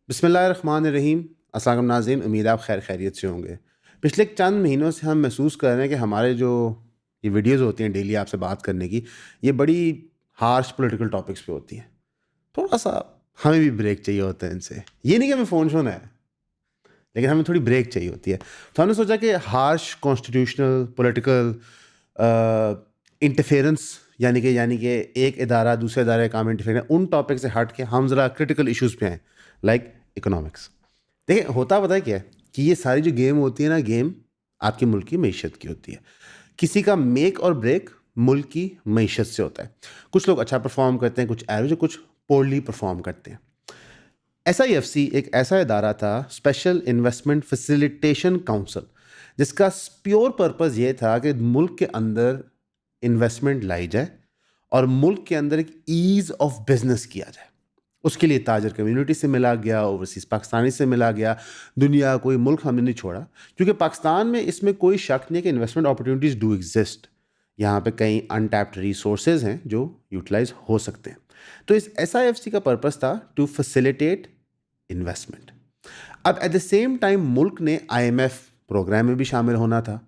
बिस्मिल्लाहिर्रहमानिर्रहीम। अस्सलाम वालेकुम नाज़रीन, उम्मीद है आप खैर खैरियत से होंगे। पिछले चंद महीनों से हम महसूस कर रहे हैं कि हमारे जो ये वीडियोज़ होती हैं डेली आपसे बात करने की, ये बड़ी हार्श पॉलिटिकल टॉपिक्स पे होती हैं। थोड़ा-सा हमें भी ब्रेक चाहिए होता है इनसे। ये नहीं कि हमें फ़ोन छोड़ना है, लेकिन हमें थोड़ी ब्रेक चाहिए होती है। तो हमने सोचा कि हार्श कॉन्स्टिट्यूशनल पॉलिटिकल इंटरफेरेंस यानी कि एक इदारा दूसरे इदारे का काम इंटरफेयर है, उन टॉपिक से हट के हम ज़रा क्रिटिकल इश्यूज़ पे आएँ, लाइक इकोनॉमिक्स। देखिए, होता पता है क्या है कि ये सारी जो गेम होती है ना, गेम आपके मुल्क की मईशत की होती है। किसी का मेक और ब्रेक मुल्क की मईशत से होता है। कुछ लोग अच्छा परफॉर्म करते हैं, कुछ एवरेज, कुछ पोरली परफॉर्म करते हैं। SIFC एक ऐसा इदारा था, स्पेशल इन्वेस्टमेंट फैसिलिटेशन काउंसिल, जिसका प्योर पर्पस ये था कि मुल्क के अंदर इन्वेस्टमेंट लाई जाए और मुल्क के अंदर एक ईज़ ऑफ बिजनेस किया जाए। उसके लिए ताजर कम्युनिटी से मिला गया, ओवरसीज़ पाकिस्तानी से मिला गया, दुनिया कोई मुल्क हमने नहीं छोड़ा, क्योंकि पाकिस्तान में इसमें कोई शक नहीं है कि इन्वेस्टमेंट अपॉर्चुनिटीज़ डू एग्जिस्ट। यहाँ पे कई अनटैप्ड रिसोर्सेज हैं जो यूटिलाइज हो सकते हैं। तो इस SIFC का पर्पस था टू फैसिलिटेट इन्वेस्टमेंट। अब एट द सेम टाइम मुल्क ने IMF प्रोग्राम में भी शामिल होना था।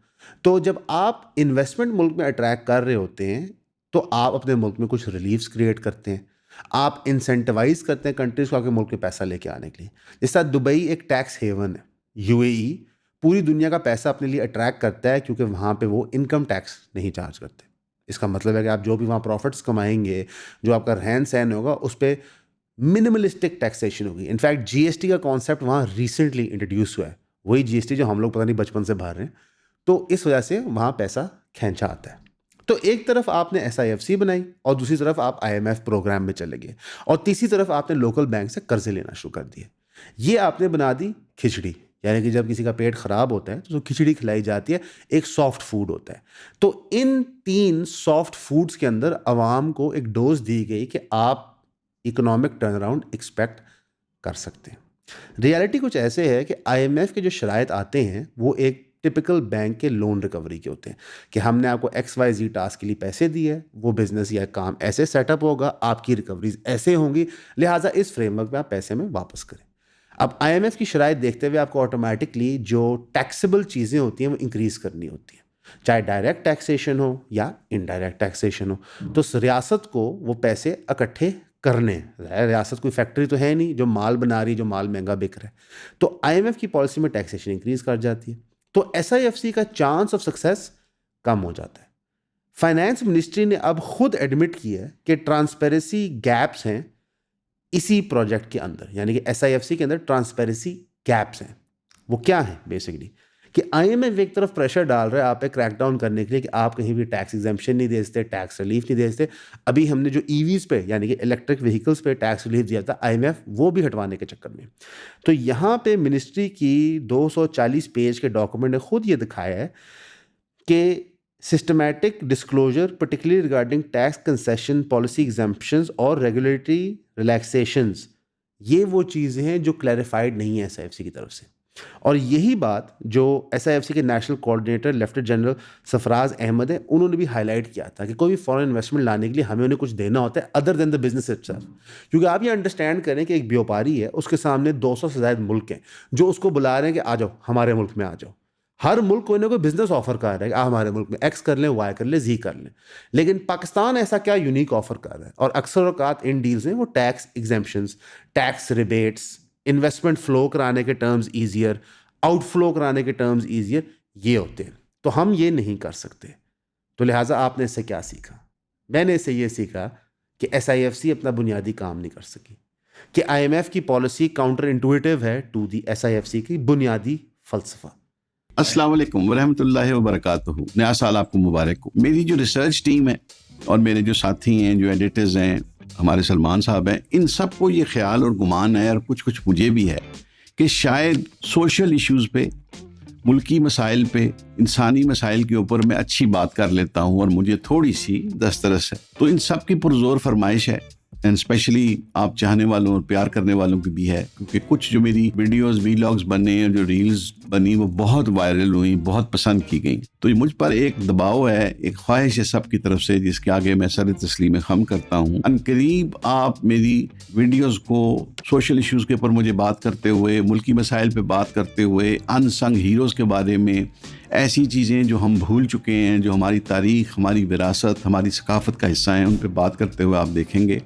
तो जब आप इन्वेस्टमेंट मुल्क में अट्रैक्ट कर रहे होते हैं, तो आप अपने मुल्क में कुछ रिलीफ्स क्रिएट करते हैं, आप इंसेंटिवाइज करते हैं कंट्रीज को आके मुल्क में पैसा लेके आने के लिए। जिस तरह दुबई एक टैक्स हेवन है, UAE पूरी दुनिया का पैसा अपने लिए अट्रैक्ट करता है क्योंकि वहाँ पे वो इनकम टैक्स नहीं चार्ज करते। इसका मतलब है कि आप जो भी वहाँ प्रॉफिट्स कमाएंगे, जो आपका रहन सहन होगा, उस पर मिनिमलिस्टिक टैक्सेशन होगी। इनफैक्ट GST का कॉन्सेप्ट वहाँ रिसेंटली इंट्रोड्यूस हुआ है, वही GST जो हम लोग पता नहीं बचपन से भर रहे हैं। तो इस वजह से वहाँ पैसा खींचा आता है। तो एक तरफ आपने SIFC बनाई और दूसरी तरफ आप IMF प्रोग्राम में चले गए और तीसरी तरफ आपने लोकल बैंक से कर्जे लेना शुरू कर दिए। ये आपने बना दी खिचड़ी, यानी कि जब किसी का पेट खराब होता है तो खिचड़ी खिलाई जाती है, एक सॉफ्ट फूड होता है। तो इन तीन सॉफ्ट फूड्स के अंदर आवाम को एक डोज दी गई कि आप इकोनॉमिक टर्न अराउंड एक्सपेक्ट कर सकते हैं। रियलिटी कुछ ऐसे है कि IMF के जो शराइत आते हैं वो एक टिपिकल बैंक के लोन रिकवरी के होते हैं कि हमने आपको XYZ टास्क के लिए पैसे दिए है, वो बिजनेस या काम ऐसे सेटअप होगा, आपकी रिकवरीज ऐसे होंगी, लिहाजा इस फ्रेमवर्क में आप पैसे में वापस करें। अब IMF की शराइत देखते हुए आपको ऑटोमेटिकली जो टैक्सेबल चीज़ें होती हैं वो इंक्रीज़ करनी होती हैं, चाहे डायरेक्ट टैक्सेशन हो या इनडायरेक्ट टैक्सेशन हो। तो रियासत को वो पैसे इकट्ठे करने हैं। रियासत कोई फैक्ट्री तो है नहीं जो माल बना रही, जो माल महंगा बिक रहा है। तो IMF की पॉलिसी में टैक्सेशन इंक्रीज कर जाती है, तो SIFC का चांस ऑफ सक्सेस कम हो जाता है। फाइनेंस मिनिस्ट्री ने अब खुद एडमिट किया है कि ट्रांसपेरेंसी गैप्स हैं इसी प्रोजेक्ट के अंदर, यानी कि SIFC के अंदर ट्रांसपेरेंसी गैप्स हैं। वो क्या है बेसिकली कि IMF एक तरफ प्रेशर डाल रहा है आप पे क्रैकडाउन करने के लिए कि आप कहीं भी टैक्स एग्जेम्पशन नहीं दे सकते, टैक्स रिलीफ नहीं दे सकते। अभी हमने जो EVs पे यानी कि इलेक्ट्रिक व्हीकल्स पे टैक्स रिलीफ दिया था IMF, वो भी हटवाने के चक्कर में। तो यहाँ पे मिनिस्ट्री की 240 पेज के डॉक्यूमेंट ने खुद ये दिखाया है कि systematic disclosure particularly regarding tax concession policy exemptions और रेगुलेटरी रिलैक्सेशंस, ये वो चीज़ें हैं जो क्लैरिफाइड नहीं है SIFC की तरफ से। और यही बात जो SIFC के national coordinator lieutenant general Sarfaraz Ahmed है, उन्होंने भी हाईलाइट किया था कि कोई भी फॉरेन इन्वेस्टमेंट लाने के लिए हमें उन्हें कुछ देना होता है other than the business itself. क्योंकि आप ये अंडरस्टैंड करें कि एक व्यापारी है, उसके सामने 200 से ज़्यादा मुल्क हैं जो उसको बुला रहे हैं कि आ जाओ हमारे मुल्क में आ जाओ। हर मुल्क कोई ना कोई बिजनेस ऑफर कर रहा है कि आप हमारे मुल्क में X कर लें, Y कर लें, Z कर लें। लेकिन पाकिस्तान ऐसा क्या यूनिक ऑफर कर रहा है, और अक्सर औकात इन डील्स में वो tax exemptions, tax rebates, investment flow कराने के टर्म्स ईजियर, आउटफ्लो कराने के टर्म्स ईजियर, ये होते हैं। तो हम ये नहीं कर सकते। तो लिहाजा आपने इससे क्या सीखा? मैंने इससे ये सीखा कि SIFC अपना बुनियादी काम नहीं कर सकी, कि IMF की पॉलिसी काउंटर इंटुइटिव है टू दी SIFC की बुनियादी फलसफा। अस्सलाम वालेकुम वरहमतुल्लाहि वबरकातुहू। नया साल आपको मुबारक हो। मेरी जो रिसर्च टीम है और मेरे जो साथी हैं, जो एडिटर्स हैं, हमारे सलमान साहब हैं, इन सबको ये ख्याल और गुमान है, और कुछ मुझे भी है, कि शायद सोशल इश्यूज़ पे, मुल्की मसाइल पे, इंसानी मसाइल के ऊपर मैं अच्छी बात कर लेता हूँ और मुझे थोड़ी सी दस्तरस है। तो इन सब की पुरजोर फरमाइश है एंड स्पेशली आप चाहने वालों और प्यार करने वालों की भी है, क्योंकि कुछ जो मेरी वीडियोस वीलॉग्स बने और जो रील्स बनी वो बहुत वायरल हुई, बहुत पसंद की गई। तो ये मुझ पर एक दबाव है, एक ख्वाहिश है सब की तरफ से, जिसके आगे मैं सर तस्लीम खम करता हूँ। अनकरीब आप मेरी वीडियोस को सोशल इश्यूज़ के ऊपर मुझे बात करते हुए, मुल्की मसाइल पे बात करते हुए, अनसंग हीरोज़ के बारे में, ऐसी चीज़ें जो हम भूल चुके हैं, जो हमारी तारीख़, हमारी विरासत, हमारी सकाफ़त का हिस्सा हैं, उन पर बात करते हुए आप देखेंगे।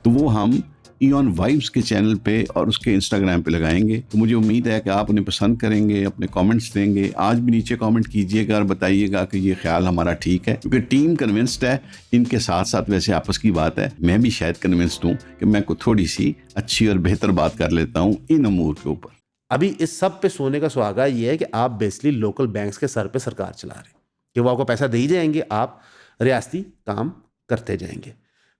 तो वो हम ईऑन वाइब्स के चैनल पे और उसके इंस्टाग्राम पे लगाएंगे। तो मुझे उम्मीद है कि आप उन्हें पसंद करेंगे, अपने कमेंट्स देंगे। आज भी नीचे कमेंट कीजिएगा और बताइएगा कि ये ख्याल हमारा ठीक है, क्योंकि टीम कन्विंस्ड है। इनके साथ साथ वैसे आपस की बात है, मैं भी शायद कन्विंस्ड हूँ कि मैं को थोड़ी सी अच्छी और बेहतर बात कर लेता हूँ इन अमूर के ऊपर। अभी इस सब पे सोने का सुहागा ये है कि आप बेसिकली लोकल बैंक्स के सर पे सरकार चला रहे हैं कि वो आपको पैसा दे ही जाएंगे, आप रियासती काम करते जाएंगे।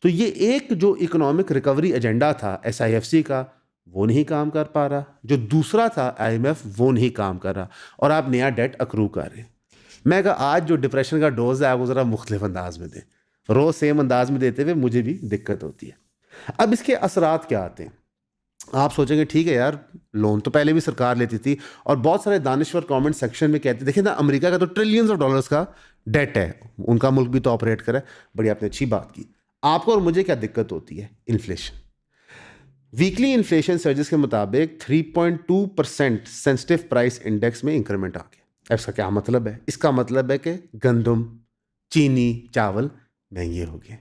तो ये एक जो इकोनॉमिक रिकवरी एजेंडा था SIFC का, वो नहीं काम कर पा रहा। जो दूसरा था IMF, वो नहीं काम कर रहा, और आप नया डेट अक्रू कर रहे हैं। मैं कहा आज जो डिप्रेशन का डोज है आप वो ज़रा मुख्तलिफ अंदाज में दें। रोज़ सेम अंदाज में देते हुए मुझे भी दिक्कत होती है। अब इसके असरात क्या आते हैं? आप सोचेंगे ठीक है यार, लोन तो पहले भी सरकार लेती थी, और बहुत सारे दानिश्वर कमेंट सेक्शन में कहते देखिए ना, अमेरिका का तो ट्रिलियंस ऑफ डॉलर्स का डेट है, उनका मुल्क भी तो ऑपरेट करे। बड़ी आपने अच्छी बात की। आपको और मुझे क्या दिक्कत होती है? इन्फ्लेशन। वीकली इन्फ्लेशन सर्जिस के मुताबिक 3.2% सेंसिटिव प्राइस इंडेक्स में इंक्रीमेंट आ गया। इसका क्या मतलब है? इसका मतलब है कि गंदम, चीनी, चावल महंगे हो गए।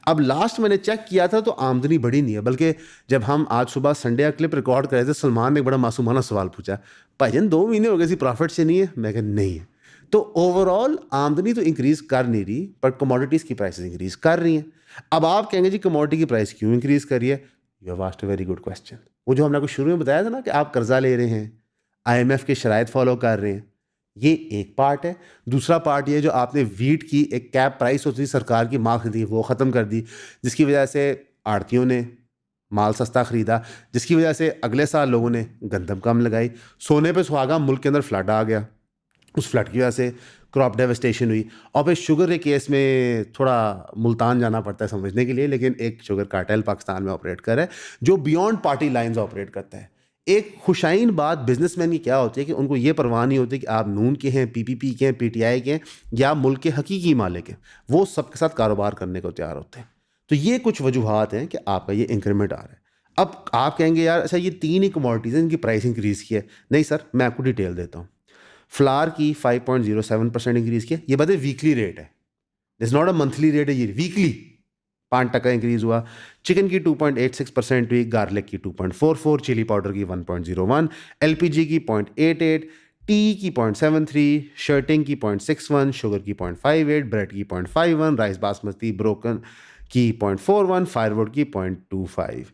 अब लास्ट मैंने चेक किया था तो आमदनी बढ़ी नहीं है, बल्कि जब हम आज सुबह संडे का क्लिप रिकॉर्ड कर रहे थे, सलमान ने एक बड़ा मासूमाना सवाल पूछा, भाईजान 2 महीने हो गए सी प्रॉफिट से नहीं है? मैं कहा नहीं है। तो ओवरऑल आमदनी तो इंक्रीज कर नहीं रही, पर कमोडिटीज़ की प्राइसेस इंक्रीज कर रही हैं। अब आप कहेंगे जी कमोडिटी की प्राइस क्यों इंक्रीज कर रही है? You have asked a very good question. वो जो हमने आपको शुरू में बताया था ना कि आप कर्जा ले रहे हैं, IMF के शराइत फॉलो कर रहे हैं, ये एक पार्ट है। दूसरा पार्ट ये जो आपने वीट की एक कैप प्राइस होती थी सरकार की, माफ दी, वो ख़त्म कर दी, जिसकी वजह से आड़तियों ने माल सस्ता ख़रीदा, जिसकी वजह से अगले साल लोगों ने गंदम कम लगाई। सोने पे सुहागा, मुल्क के अंदर फ्लड आ गया, उस फ्लड की वजह से क्रॉप डेवस्टेशन हुई। और फिर शुगर के केस में थोड़ा मुल्तान जाना पड़ता है समझने के लिए, लेकिन एक शुगर कार्टेल पाकिस्तान में ऑपरेट कर रहा है जो बियॉन्ड पार्टी लाइंस ऑपरेट करता है। एक खुशाइन बात बिजनेसमैन की क्या होती है कि उनको ये परवाह नहीं होती कि आप नून के हैं, PPP के हैं, PTI के हैं, या मुल्क के हकीकी मालिक हैं। वो सबके साथ कारोबार करने को तैयार होते हैं। तो ये कुछ वजूहात हैं कि आपका ये इंक्रीमेंट आ रहा है। अब आप कहेंगे यार अच्छा ये 3 ही कमोडिटीज़ हैं इनकी प्राइस इंक्रीज़ की है। नहीं सर, मैं आपको डिटेल देता हूँ। फ्लावर की 5.07% इंक्रीज़ किया, ये बताए वीकली रेट है, this not a monthly rate है, ये वीकली 5% इंक्रीज़ हुआ। चिकन की 2.86% हुई, गार्लिक की 2.44, चिली पाउडर की 1.01, LPG की 0.88, टी की 0.73, शर्टिंग की 0.61, शुगर की 0.58, ब्रेड की 0.51, राइस बासमती ब्रोकन की 0.41, फायरवुड की 0.25।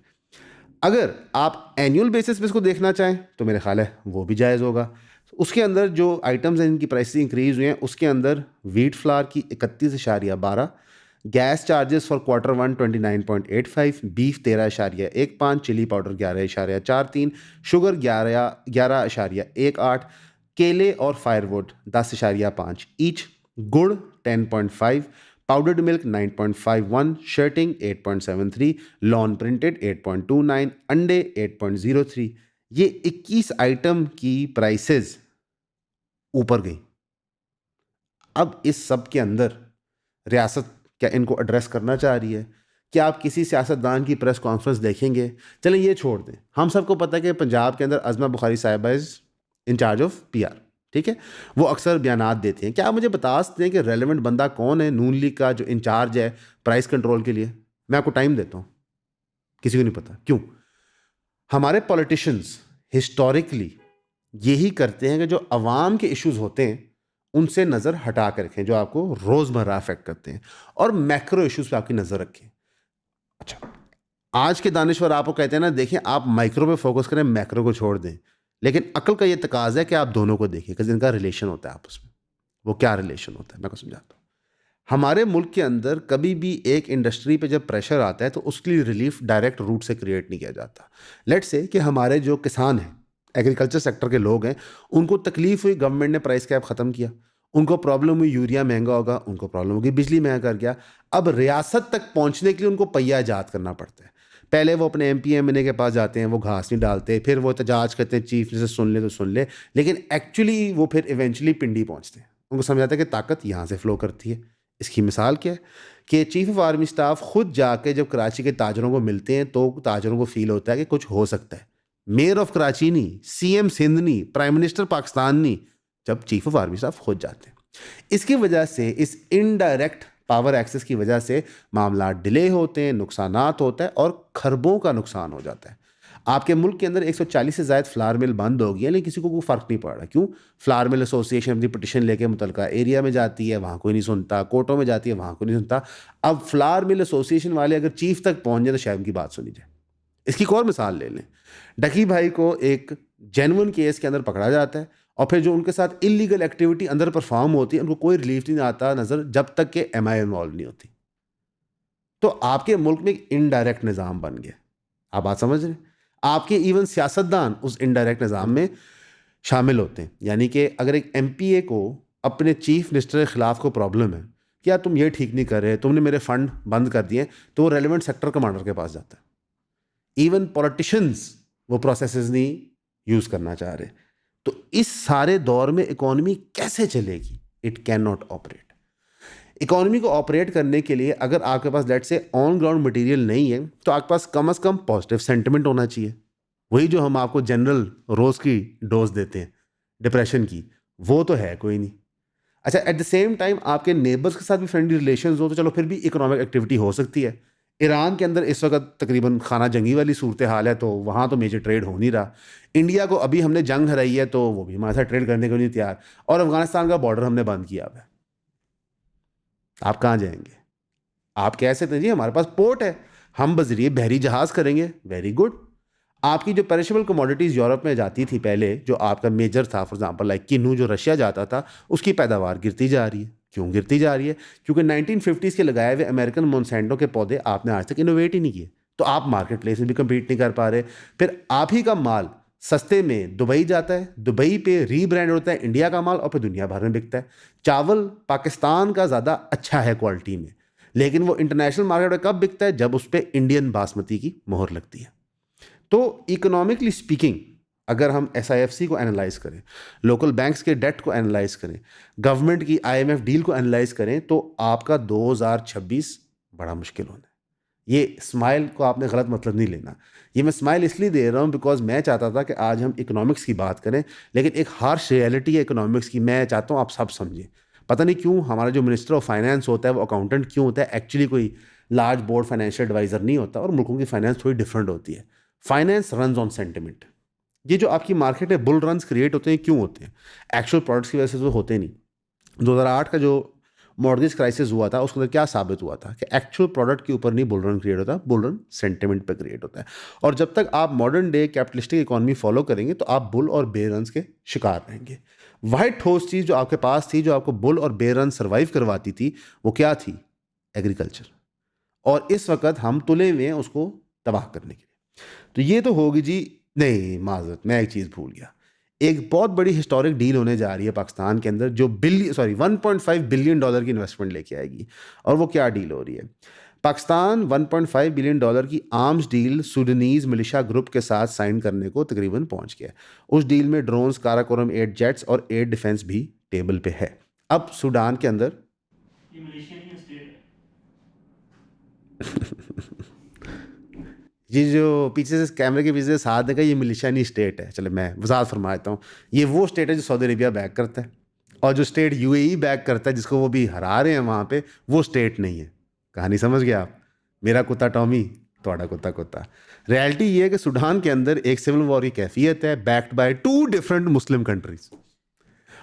अगर आप एनुअल बेसिस पे इसको देखना चाहें तो मेरे ख्याल है वो भी जायज़ होगा। उसके अंदर जो आइटम्स हैं इनकी प्राइस इंक्रीज़ हुई हैं, उसके अंदर वीट फ्लावर की 31.12, gas charges for Q1 29.85, beef 13.15, chilli powder 11.43, sugar 11.18, केले और फायरवुड 10.5 ईच, गुड़ 10.5, powdered milk 9.51, shirting 8.73, lawn printed 8.29, अंडे 8.03। ये 21 आइटम की प्राइसेस ऊपर गई। अब इस सब के अंदर रियासत क्या इनको एड्रेस करना चाह रही है? क्या आप किसी सियासतदान की प्रेस कॉन्फ्रेंस देखेंगे? चलें ये छोड़ दें, हम सबको पता है कि पंजाब के अंदर अज़मा बुखारी साहिबा is in charge of PR, ठीक है, वो अक्सर बयानात देते हैं। क्या आप मुझे बता सकते हैं कि रेलेवेंट बंदा कौन है नून लीग का जो इंचार्ज है प्राइस कंट्रोल के लिए? मैं आपको टाइम देता हूँ, किसी को नहीं पता। क्यों? हमारे पॉलिटिशियंस हिस्टोरिकली यही करते हैं कि जो अवाम के इश्यूज होते हैं उनसे नज़र हटा कर रखें, जो आपको रोज़मर्रा अफेक्ट करते हैं, और मैक्रो इश्यूज पे आपकी नज़र रखें। अच्छा, आज के दानिश्वर आपको कहते हैं ना, देखें आप माइक्रो पे फोकस करें, मैक्रो को छोड़ दें। लेकिन अकल का ये तकाज़ा है कि आप दोनों को देखें कि जिनका रिलेशन होता है आपस में। वो क्या रिलेशन होता है मैं आपको समझाता हूँ। हमारे मुल्क के अंदर कभी भी एक इंडस्ट्री पे जब प्रेशर आता है तो उसके लिए रिलीफ डायरेक्ट रूट से क्रिएट नहीं किया जाता। लेट्स से कि हमारे जो किसान हैं, एग्रीकल्चर सेक्टर के लोग हैं, उनको तकलीफ हुई, गवर्नमेंट ने प्राइस कैप ख़त्म किया। उनको प्रॉब्लम हुई यूरिया महंगा होगा, उनको प्रॉब्लम होगी बिजली महंगा कर गया। अब रियासत तक पहुंचने के लिए उनको पहिया इजाद करना पड़ता है। पहले वो अपने MPMNA के पास जाते हैं, वो घास नहीं डालते, फिर वो एहतजाज करते हैं चीफ से सुन ले तो सुन ले, लेकिन एक्चुअली वो फिर इवेंचुअली पिंडी पहुंचते हैं। उनको समझ आता है कि ताकत यहाँ से फ्लो करती है। इसकी मिसाल क्या है कि चीफ ऑफ आर्मी स्टाफ खुद जाके जब कराची के ताजरों को मिलते हैं तो ताजरों को फील होता है कि कुछ हो सकता है। मेयर ऑफ कराची नहीं, CM सिंध नहीं, प्राइम मिनिस्टर पाकिस्तान नहीं, जब चीफ ऑफ आर्मी स्टाफ खुद जाते हैं। इसकी वजह से, इस इनडायरेक्ट पावर एक्सेस की वजह से मामला डिले होते हैं, नुकसानात होता है और खरबों का नुकसान हो जाता है। आपके मुल्क के अंदर 140 से ज़ायद फ्लावर मिल बंद हो गई है, लेकिन किसी को कोई फ़र्क नहीं पड़ रहा। क्यों? फ्लावर मिल एसोसिएशन अपनी पिटिशन लेके मुतलका एरिया में जाती है, वहाँ कोई नहीं सुनता, कोर्टों में जाती है, वहाँ कोई नहीं सुनता। अब फ्लावर मिल एसोसिएशन वाले अगर चीफ तक पहुँच जाए तो शायद उनकी बात सुनी जाए। इसकी एक और मिसाल ले लें, डकी भाई को एक जेन्युइन केस के अंदर पकड़ा जाता है और फिर जो उनके साथ इलीगल एक्टिविटी अंदर परफॉर्म होती है उनको कोई रिलीफ नहीं आता नज़र जब तक कि MI इन्वॉल्व नहीं होती। तो आपके मुल्क में एक इनडायरेक्ट निज़ाम बन गया। आप बात समझ रहे हैं? आपके इवन सियासतदान उस इनडायरेक्ट निज़ाम में शामिल होते हैं। यानी कि अगर एक MPA को अपने चीफ मिनिस्टर के ख़िलाफ़ को प्रॉब्लम है कि यार तुम ये ठीक नहीं कर रहे, तुमने मेरे फ़ंड बंद कर दिए, तो वो रेलिवेंट सेक्टर कमांडर के पास जाता है। इवन पॉलिटिशियंस वो प्रोसेसेस नहीं यूज़ करना चाह रहे। तो इस सारे दौर में इकोनॉमी कैसे चलेगी? It cannot operate. Economy को ऑपरेट करने के लिए अगर आपके पास let's say on ground material नहीं है तो आपके पास कम से कम पॉजिटिव सेंटिमेंट होना चाहिए। वही जो हम आपको जनरल रोज़ की डोज देते हैं डिप्रेशन की, वो तो है कोई नहीं। अच्छा, एट द सेम टाइम आपके नेबर्स के साथ भी फ्रेंडली रिलेशंस हो तो चलो फिर भी इकोनॉमिक एक्टिविटी हो सकती है। ईरान के अंदर इस वक्त तकरीबन खाना जंगी वाली सूरत हाल है, तो वहाँ तो मेजर ट्रेड हो नहीं रहा। इंडिया को अभी हमने जंग हराई है तो वो भी हमारे साथ ट्रेड करने को नहीं तैयार, और अफगानिस्तान का बॉर्डर हमने बंद किया हुआ है। आप कहाँ जाएंगे? आप कह सकते हैं जी हमारे पास पोर्ट है, हम बजरिए बहरी जहाज़ करेंगे, वेरी गुड। आपकी जो पेरिशेबल कमोडिटीज़ यूरोप में जाती थी पहले, जो आपका मेजर था, फॉर एग्जांपल लाइक किन्नू जो रशिया जाता था, उसकी पैदावार गिरती जा रही है। क्यों गिरती जा रही है? क्योंकि 1950s के लगाए हुए अमेरिकन मोनसेंटो के पौधे आपने आज तक इनोवेट ही नहीं किए, तो आप मार्केट प्लेस में भी कम्पीट नहीं कर पा रहे। फिर आप ही का माल सस्ते में दुबई जाता है, दुबई पे रीब्रांड होता है इंडिया का माल और फिर दुनिया भर में बिकता है। चावल पाकिस्तान का ज़्यादा अच्छा है क्वालिटी में, लेकिन वो इंटरनेशनल मार्केट में कब बिकता है? जब उस पर इंडियन बासमती की मोहर लगती है। तो इकोनॉमिकली स्पीकिंग अगर हम SIFC को एनालाइज करें, लोकल बैंक्स के डेट को एनालाइज करें, गवर्नमेंट की IMF डील को एनालाइज करें, तो आपका 2026 बड़ा मुश्किल होना है। ये स्माइल को आपने गलत मतलब नहीं लेना। ये मैं स्माइल इसलिए दे रहा हूँ बिकॉज मैं चाहता था कि आज हम इकोनॉमिक्स की बात करें, लेकिन एक हार्श रियलिटी है इकोनॉमिक्स की, मैं चाहता हूँ आप सब समझें। पता नहीं क्यों हमारा जो मिनिस्टर ऑफ फाइनेंस होता है वो अकाउंटेंट क्यों होता है? एक्चुअली कोई लार्ज बोर्ड फाइनेंशियल एडवाइज़र नहीं होता, और मुल्कों की फाइनेंस थोड़ी डिफरेंट होती है। Finance runs on sentiment. ये जो आपकी मार्केट है बुल रन्स क्रिएट होते हैं, क्यों होते हैं? एक्चुअल प्रोडक्ट्स की वजह से तो होते नहीं। 2008 का जो मॉर्गेज क्राइसिस हुआ था उसके अंदर क्या साबित हुआ था कि एक्चुअल प्रोडक्ट के ऊपर नहीं बुल रन क्रिएट होता, बुल रन सेंटिमेंट पे क्रिएट होता है। और जब तक आप modern day capitalistic economy follow करेंगे तो आप बुल और बे रन्स के शिकार रहेंगे। वाइट ठोस चीज़ जो आपके पास थी, जो आपको बुल और बे रन सर्वाइव करवाती थी, वो क्या थी? एग्रीकल्चर। और इस वक्त हम तुले हुए हैं उसको तबाह करने के लिए। तो ये तो होगी जी। नहीं, माजरत, मैं एक चीज़ भूल गया। एक बहुत बड़ी हिस्टोरिक डील होने जा रही है पाकिस्तान के अंदर, जो 1.5 बिलियन डॉलर की इन्वेस्टमेंट लेके आएगी। और वो क्या डील हो रही है? पाकिस्तान 1.5 बिलियन डॉलर की arms deal Sudanese militia group के साथ साइन करने को तकरीबन पहुंच गया। उस डील में ड्रोन्स, काराकोरम 8 जेट्स और एयर डिफेंस भी टेबल पे है। अब सूडान के अंदर ये जो पीछे से कैमरे के पीछे से साथ देखा, ये मिलिशिया नहीं स्टेट है। चले मैं वजाहत फरमा देता हूँ। ये वो स्टेट है जो सऊदी अरेबिया बैक करता है, और जो स्टेट UAE बैक करता है, जिसको वो भी हरा रहे हैं वहाँ पे, वो स्टेट नहीं है। कहानी समझ गया आप? मेरा कुत्ता टॉमी, थोड़ा कुत्ता कुत्ता। रियलिटी ये है कि सूडान के अंदर एक सिविल वॉर की कैफियत है, backed by 2 different Muslim countries.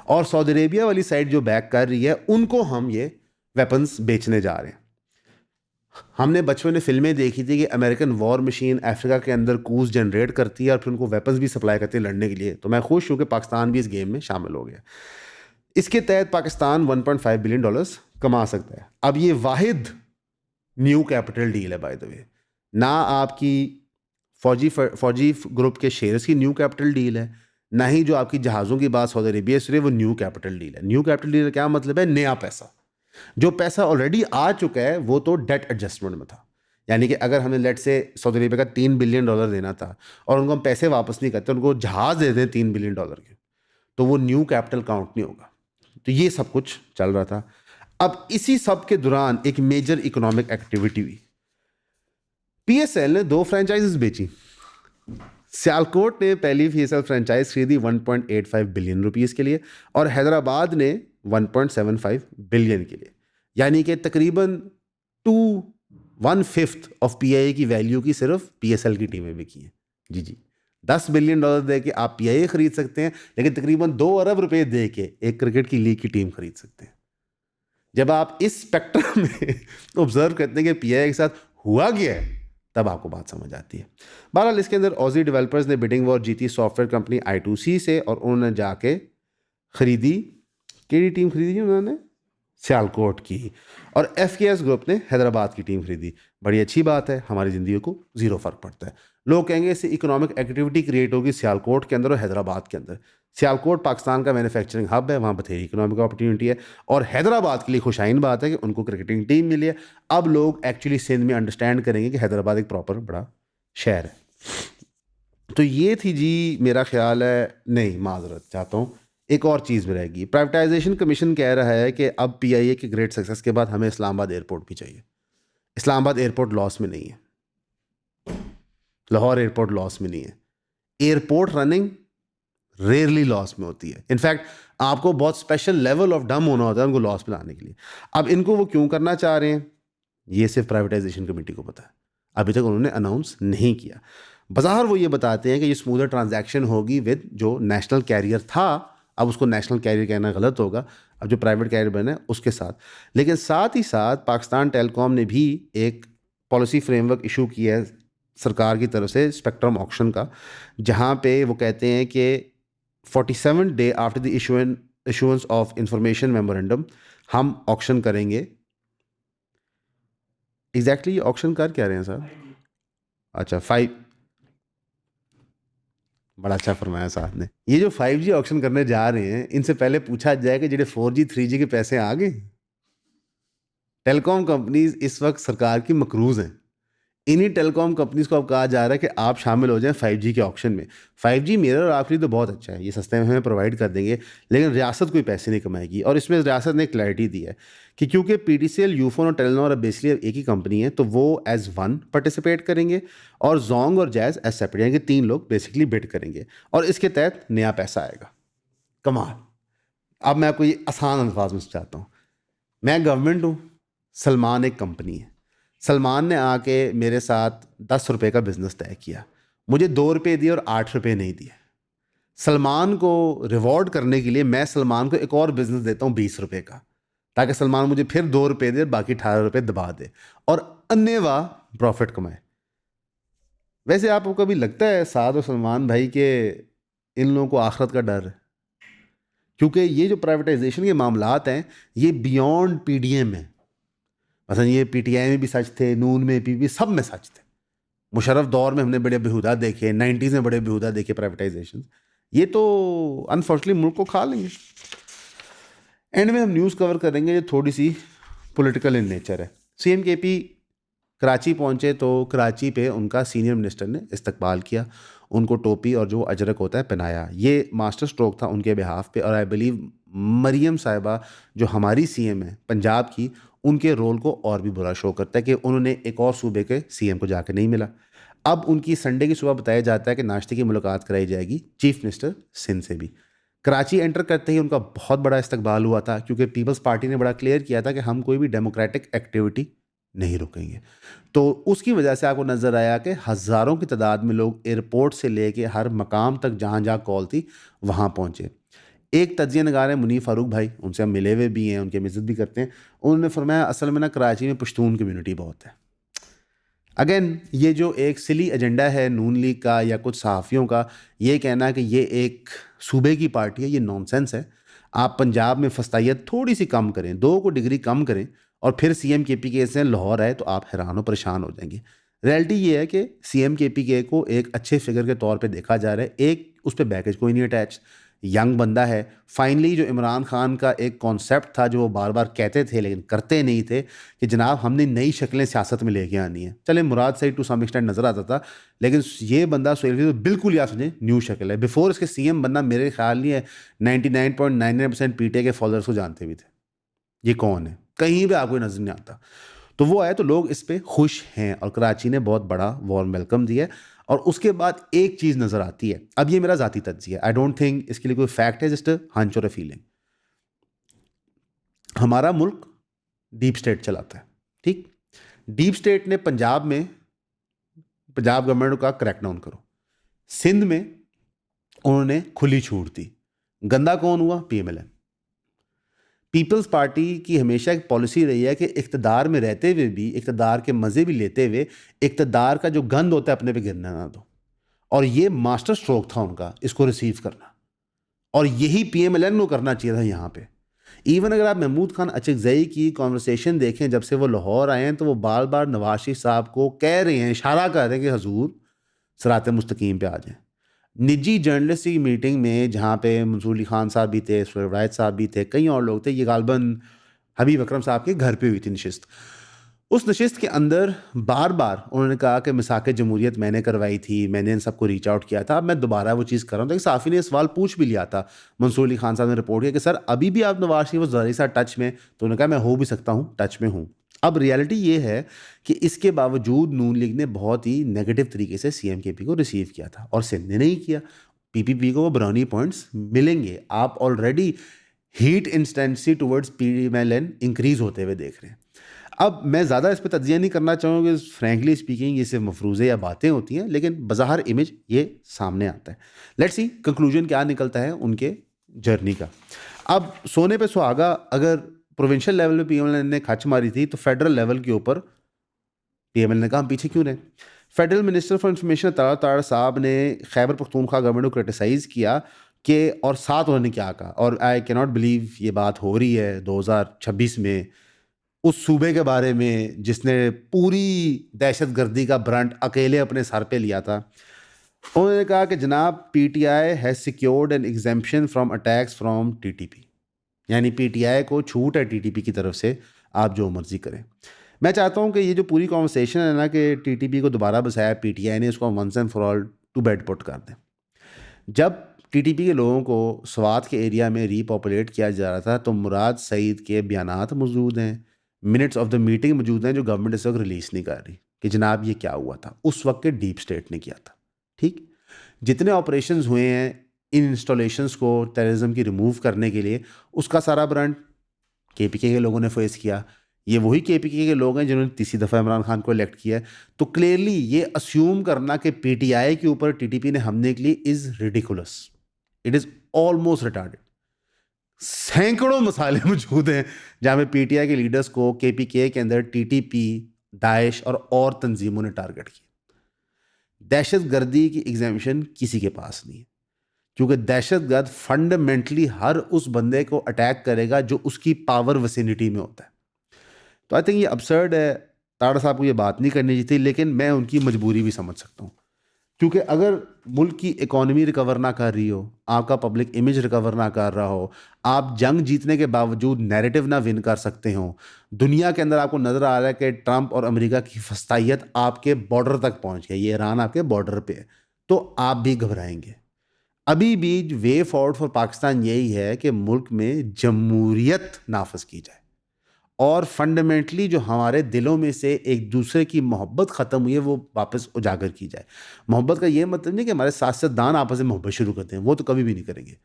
और सऊदी अरेबिया वाली साइड जो बैक कर रही है, उनको हम ये वेपन्स बेचने जा रहे हैं। हमने बचपन में फिल्में देखी थी कि अमेरिकन वॉर मशीन अफ्रीका के अंदर कूज जनरेट करती है और फिर उनको वेपन्स भी सप्लाई करती है लड़ने के लिए। तो मैं खुश हूँ कि पाकिस्तान भी इस गेम में शामिल हो गया। इसके तहत पाकिस्तान 1.5 बिलियन डॉलर्स कमा सकता है। अब ये वाहिद न्यू कैपिटल डील है बाय द वे, ना आपकी फौजी ग्रुप के शेयर्स की न्यू कैपिटल डील है, ना ही जो आपकी जहाज़ों की बात सऊदी अरेबिया से वो न्यू कैपिटल डील है। न्यू कैपिटल डील का क्या मतलब है? नया पैसा। जो पैसा ऑलरेडी आ चुका है वो तो डेट एडजस्टमेंट में था। यानी कि अगर हमें लेट से सऊदी अरेबिया का $3 बिलियन देना था और उनको हम पैसे वापस नहीं करते, उनको जहाज़ दे दें $3 बिलियन के, तो वो न्यू कैपिटल काउंट नहीं होगा। तो ये सब कुछ चल रहा था। अब इसी सब के दौरान एक मेजर इकोनॉमिक एक्टिविटी हुई। PSL ने 2 फ्रेंचाइजेस बेची। सियालकोट ने पहली PSL फ्रेंचाइज खरीदी 1.85 बिलियन रुपीस के लिए और हैदराबाद ने 1.75 बिलियन के लिए, यानी कि तकरीबन 1/5 ऑफ PIA की वैल्यू की सिर्फ PSL की टीमें बिकी हैं। जी, $10 बिलियन दे के आप PIA खरीद सकते हैं, लेकिन तकरीबन 2 अरब रुपए दे के एक क्रिकेट की लीग की टीम खरीद सकते हैं। जब आप इस स्पेक्ट्रम में ऑब्जर्व करते हैं कि PIA के साथ हुआ क्या है, तब आपको बात समझ आती है। बहरहाल इसके अंदर ऑजी डेवलपर्स ने बिडिंग वॉर जीती सॉफ्टवेयर कंपनी I2C से, और उन्होंने जाके खरीदी, केडी टीम खरीदी उन्होंने सियालकोट की, और FKS ग्रुप ने हैदराबाद की टीम खरीदी। बड़ी अच्छी बात है, हमारी ज़िंदगी को ज़ीरो फ़र्क पड़ता है। लोग कहेंगे इससे इकोनॉमिक एक्टिविटी क्रिएट होगी सियालकोट के अंदर और हैदराबाद के अंदर। सियालकोट पाकिस्तान का मैन्युफैक्चरिंग हब है, वहाँ बथेरी इकोनॉमिक अपॉर्चुनिटी है, और हैदराबाद के लिए खुशाइन बात है कि उनको क्रिकेटिंग टीम मिली है। अब लोग एक्चुअली सिंध में अंडरस्टैंड करेंगे कि हैदराबाद एक प्रॉपर बड़ा शहर है। तो ये थी जी, मेरा ख्याल है, नहीं माजरत चाहता हूँ, एक और चीज़ में रहेगी। प्राइवेटाइजेशन कमीशन कह रहा है कि अब PIA के ग्रेट सक्सेस के बाद हमें इस्लामाबाद एयरपोर्ट भी चाहिए। इस्लामाबाद एयरपोर्ट लॉस में नहीं है, लाहौर एयरपोर्ट लॉस में नहीं है। एयरपोर्ट रनिंग रेयरली लॉस में होती है। इनफैक्ट आपको बहुत स्पेशल लेवल ऑफ डम होना होता है उनको लॉस में लाने के लिए। अब इनको वो क्यों करना चाह रहे हैं, ये सिर्फ प्राइवेटाइजेशन कमेटी को पता है। अभी तक उन्होंने अनाउंस नहीं किया। बाज़ाहिर वो ये बताते हैं कि ये स्मूदर ट्रांजैक्शन होगी विद जो नेशनल कैरियर था, अब उसको नेशनल कैरियर कहना गलत होगा, अब जो प्राइवेट कैरियर बना है उसके साथ। लेकिन साथ ही साथ पाकिस्तान टेलीकॉम ने भी एक पॉलिसी फ्रेमवर्क इशू किया है सरकार की तरफ से स्पेक्ट्रम ऑक्शन का, जहाँ पे वो कहते हैं कि 47 day after the issuance of information memorandum हम ऑक्शन करेंगे। एग्जैक्टली ऑक्शन कर क्या रहे हैं सर? अच्छा 5, बड़ा अच्छा फरमाया साहब ने। ये जो 5G ऑक्शन करने जा रहे हैं, इनसे पहले पूछा जाए कि जेडे 4G 3G के पैसे आ गए। टेलीकॉम कंपनीज इस वक्त सरकार की मकरूज हैं। इन्हीं टेलीकॉम कंपनीज को अब कहा जा रहा है कि आप शामिल हो जाएं 5G के ऑक्शन में। 5G मेरा और आपके लिए तो बहुत अच्छा है, ये सस्ते में हमें प्रोवाइड कर देंगे, लेकिन रियासत कोई पैसे नहीं कमाएगी। और इसमें रियासत ने क्लैरिटी दी है कि क्योंकि PTCL, यूफोन और टेलीनॉर अब बेसिकली एक ही कंपनी है, तो वो एज वन पार्टिसिपेट करेंगे और जोंग और जैज़ एज सेपरेट, यानी कि 3 लोग बेसिकली बिड करेंगे और इसके तहत नया पैसा आएगा। कमाल। अब मैं आपको ये आसान अल्फाज में समझाता हूँ। मैं गवर्नमेंट हूँ, सलमान एक कंपनी है। सलमान ने आके मेरे साथ 10 रुपये का बिज़नेस तय किया, मुझे 2 रुपये दिए और 8 रुपये नहीं दिए। सलमान को रिवॉर्ड करने के लिए मैं सलमान को एक और बिज़नेस देता हूँ 20 रुपये का, ताकि सलमान मुझे फिर 2 रुपये दे और बाकी 18 रुपये दबा दे और अन्नेवाह प्रॉफिट कमाए। वैसे आपको कभी लगता है साद और सलमान भाई के इन लोगों को आखिरत का डर है? क्योंकि ये जो प्राइवेटाइजेशन के मामलात हैं ये बियॉन्ड PDM है। मतलब ये PTI में भी सच थे, नून में भी सब में सच थे। मुशर्रफ दौर में हमने बड़े बेहुदा देखे, 90s में बड़े बेहुदा देखे प्राइवेटाइजेशन। ये तो अनफॉर्चुनेटली मुल्क को खा लेंगे। एंड में हम न्यूज़ कवर करेंगे जो थोड़ी सी पॉलिटिकल इन नेचर है। CM KP कराची पहुंचे तो कराची पे उनका सीनियर मिनिस्टर ने इस्तकबाल किया, उनको टोपी और जो अजरक होता है पहनाया। ये मास्टर स्ट्रोक था उनके बिहाफ पे। और आई बिलीव मरियम साहिबा जो हमारी CM है पंजाब की, उनके रोल को और भी बुरा शो करता है कि उन्होंने एक और सूबे के CM को जाके नहीं मिला। अब उनकी संडे की सुबह बताया जाता है कि नाश्ते की मुलाकात कराई जाएगी चीफ मिनिस्टर सिंध से भी। कराची एंटर करते ही उनका बहुत बड़ा इस्तकबाल हुआ था, क्योंकि पीपल्स पार्टी ने बड़ा क्लियर किया था कि हम कोई भी डेमोक्रेटिक एक्टिविटी नहीं रुकेंगे। तो उसकी वजह से आपको नज़र आया कि हज़ारों की तादाद में लोग एयरपोर्ट से लेके हर मकाम तक जहाँ जहाँ कॉल थी वहाँ पहुँचे। एक तजिया नगार है मुनीफ फारूक भाई, उनसे हम मिले हुए भी हैं, उनकी हम इज़्ज़त भी करते हैं। उन्होंने फरमाया असल में ना कराची में पश्तून कम्युनिटी बहुत है। अगेन ये जो एक सिली एजेंडा है नून लीग का या कुछ सहाफ़ियों का, ये कहना कि ये एक सूबे की पार्टी है, ये नॉनसेंस है। आप पंजाब में फस्तायत थोड़ी सी कम करें, 2 को डिग्री कम करें और फिर CM KPK से लाहौर आए तो आप हैरान और परेशान हो जाएंगे। रियलिटी ये है कि CM KPK को एक अच्छे फिगर के तौर पे देखा जा रहा है। एक उस पर बैकेज कोई नहीं अटैच, यंग बंदा है। फाइनली जो इमरान खान का एक कॉन्सेप्ट था जो वो बार बार कहते थे लेकिन करते नहीं थे कि जनाब हमने नई शक्लें सियासत में लेके आनी है। चले मुराद सही टू सम एक्सटेंट नज़र आता था, लेकिन ये बंदा सुहेल तो बिल्कुल याद समझे न्यू शक्ल है। बिफोर इसके सीएम बनना मेरे ख्याल नहीं है 99.99% पीटीआई के फॉलोअर्स को जानते भी थे ये कौन है, कहीं भी आपको नजर नहीं आता। तो वो आए तो लोग इस पे खुश हैं और कराची ने बहुत बड़ा वार्म वेलकम दिया है। और उसके बाद एक चीज़ नज़र आती है, अब ये मेरा ज़ाती तज्जिया है, आई डोंट थिंक इसके लिए कोई फैक्ट है, जस्ट हंच और फीलिंग। हमारा मुल्क डीप स्टेट चलाता है, ठीक। डीप स्टेट ने पंजाब में पंजाब गवर्नमेंट का क्रैकडाउन करो, सिंध में उन्होंने खुली छूट दी। गंदा कौन हुआ? पीएमएलएन। पीपल्स पार्टी की हमेशा एक पॉलिसी रही है कि इक़्तिदार में रहते हुए भी, इक़्तिदार के मज़े भी लेते हुए, इक़्तिदार का जो गंद होता है अपने पे गिरना ना दो। और ये मास्टर स्ट्रोक था उनका, इसको रिसीव करना, और यही पीएमएलएन को करना चाहिए था यहाँ पे। इवन अगर आप महमूद खान अचकज़ई की कॉन्वर्सेशन देखें जब से वो लाहौर आए हैं, तो वो बार बार नवाज शरीफ साहब को कह रहे हैं, इशारा कर रहे हैं कि हजूर सरात मुस्तकीम पे आ जाएं। निजी जर्नलिस्ट की मीटिंग में जहाँ पे मंसूर अली खान साहब भी थे, सुहेल वाहिद साहब भी थे, कई और लोग थे, ये गालबन हबीब अकरम साहब के घर पे हुई थी नशिस्त। उस नशिस्त के अंदर बार बार उन्होंने कहा कि मिसाक जमहूरियत मैंने करवाई थी, मैंने इन सबको रीच आउट किया था। अब मैं दोबारा वो चीज़ कर रहा हूँ। तो साफ़ी ने सवाल पूछ भी लिया था, मंसूर अली खान साहब ने रिपोर्ट किया कि सर अभी भी आप नवाज शरीफ ज़रा सा टच में, तो उन्होंने कहा मैं हो भी सकता हूँ, टच में हूँ। अब रियलिटी ये है कि इसके बावजूद नून लीग ने बहुत ही नेगेटिव तरीके से सीएमकेपी को रिसीव किया था और सिंध ने नहीं किया। पीपीपी को वो ब्राउनी पॉइंट्स मिलेंगे। आप already heat intensity towards PMLN increase होते हुए देख रहे हैं। अब मैं ज़्यादा इस पर तज्जिया नहीं करना चाहूँगा, फ्रैंकली स्पीकिंग ये सिर्फ मफरूज़े या बातें होती हैं, लेकिन बज़ाहिर इमेज ये सामने आता है। लेट्स सी कंक्लूजन क्या निकलता है उनके जर्नी का। अब सोने पे सुहागा, अगर प्रोविंशियल लेवल पे पीएमएलएन ने खच मारी थी, तो फेडरल लेवल के ऊपर पीएमएलएन ने कहा हम पीछे क्यों रहे। फेडरल मिनिस्टर फॉर इंफॉर्मेशन ताड़ साहब ने खैबर पख्तूनख्वा गवर्नमेंट को क्रिटिसाइज़ किया कि, और साथ उन्होंने क्या कहा, और आई कैन नॉट बिलीव ये बात हो रही है 2026 में, उस सूबे के बारे में जिसने पूरी दहशतगर्दी का ब्रांड अकेले अपने सर पे लिया था। उन्होंने कहा कि जनाब PTI has secured an exemption from attacks from TTP, यानी पीटीआई को छूट है टीटीपी की तरफ से, आप जो मर्जी करें। मैं चाहता हूं कि ये जो पूरी कॉन्वर्सेशन है ना कि टीटीपी को दोबारा बसाया पीटीआई ने, उसको once and for all to bed put कर दें। जब टीटीपी के लोगों को स्वात के एरिया में रीपॉपुलेट किया जा रहा था, तो मुराद सईद के बयानात मौजूद हैं, मिनट्स ऑफ द मीटिंग मौजूद हैं, जो गवर्नमेंट इस वक्त रिलीज़ नहीं कर रही कि जनाब ये क्या हुआ था। उस वक्त के डीप स्टेट ने किया था, ठीक। जितने ऑपरेशंस हुए हैं इन इंस्टॉलेशंस को टेररिज्म की रिमूव करने के लिए, उसका सारा ब्रांड केपीके के लोगों ने फेस किया। ये वही केपीके के लोग हैं जिन्होंने तीसरी दफ़ा इमरान खान को इलेक्ट किया है। तो क्लियरली ये अस्यूम करना कि पीटीआई के ऊपर टीटीपी ने हमले के लिए is ridiculous, it is almost retarded. सैकड़ों मसाले मौजूद हैं जहाँ पे पीटीआई के लीडर्स को केपीके के अंदर टीटीपी, दाइश और तंजीमों ने टारगेट किया। दहशतगर्दी की एग्जामिशन किसी के पास नहीं है, क्योंकि दहशतगर्द फंडामेंटली हर उस बंदे को अटैक करेगा जो उसकी पावर विसिनिटी में होता है। तो आई थिंक ये absurd है, ताड़ा साहब को ये बात नहीं करनी चाहिए थी, लेकिन मैं उनकी मजबूरी भी समझ सकता हूँ। क्योंकि अगर मुल्क की इकॉनमी रिकवर ना कर रही हो, आपका पब्लिक इमेज रिकवर ना कर रहा हो, आप जंग जीतने के बावजूद नैरेटिव ना विन कर सकते हो, दुनिया के अंदर आपको नज़र आ रहा है कि ट्रंप और अमेरिका की फस्तायत आपके बॉर्डर तक पहुँच गई, ये ईरान आपके बॉर्डर पे है, तो आप भी घबराएंगे। अभी भी वे फॉरवर्ड फॉर पाकिस्तान यही है कि मुल्क में जमहूरियत नाफज की जाए और फंडामेंटली जो हमारे दिलों में से एक दूसरे की मोहब्बत ख़त्म हुई है वो वापस उजागर की जाए। मोहब्बत का ये मतलब नहीं कि हमारे सियासतदान आपस में मोहब्बत शुरू करते हैं, वो तो कभी भी नहीं करेंगे।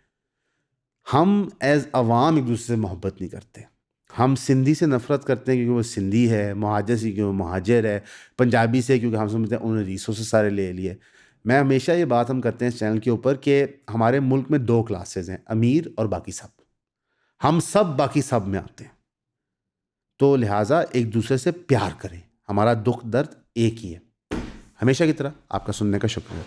हम एज अवाम एक दूसरे से मोहब्बत नहीं करते। हम सिंधी से नफ़रत करते हैं क्योंकि वो सिंधी है, मुहाजिर से क्योंकि वो मुहाजिर है, पंजाबी से क्योंकि हम समझते हैं उन्होंने रिसोर्सेस सारे ले लिए। मैं हमेशा ये बात हम करते हैं इस चैनल के ऊपर कि हमारे मुल्क में दो क्लासेस हैं, अमीर और बाकी सब। हम सब बाकी सब में आते हैं, तो लिहाजा एक दूसरे से प्यार करें। हमारा दुख दर्द एक ही है। हमेशा की तरह आपका सुनने का शुक्रिया।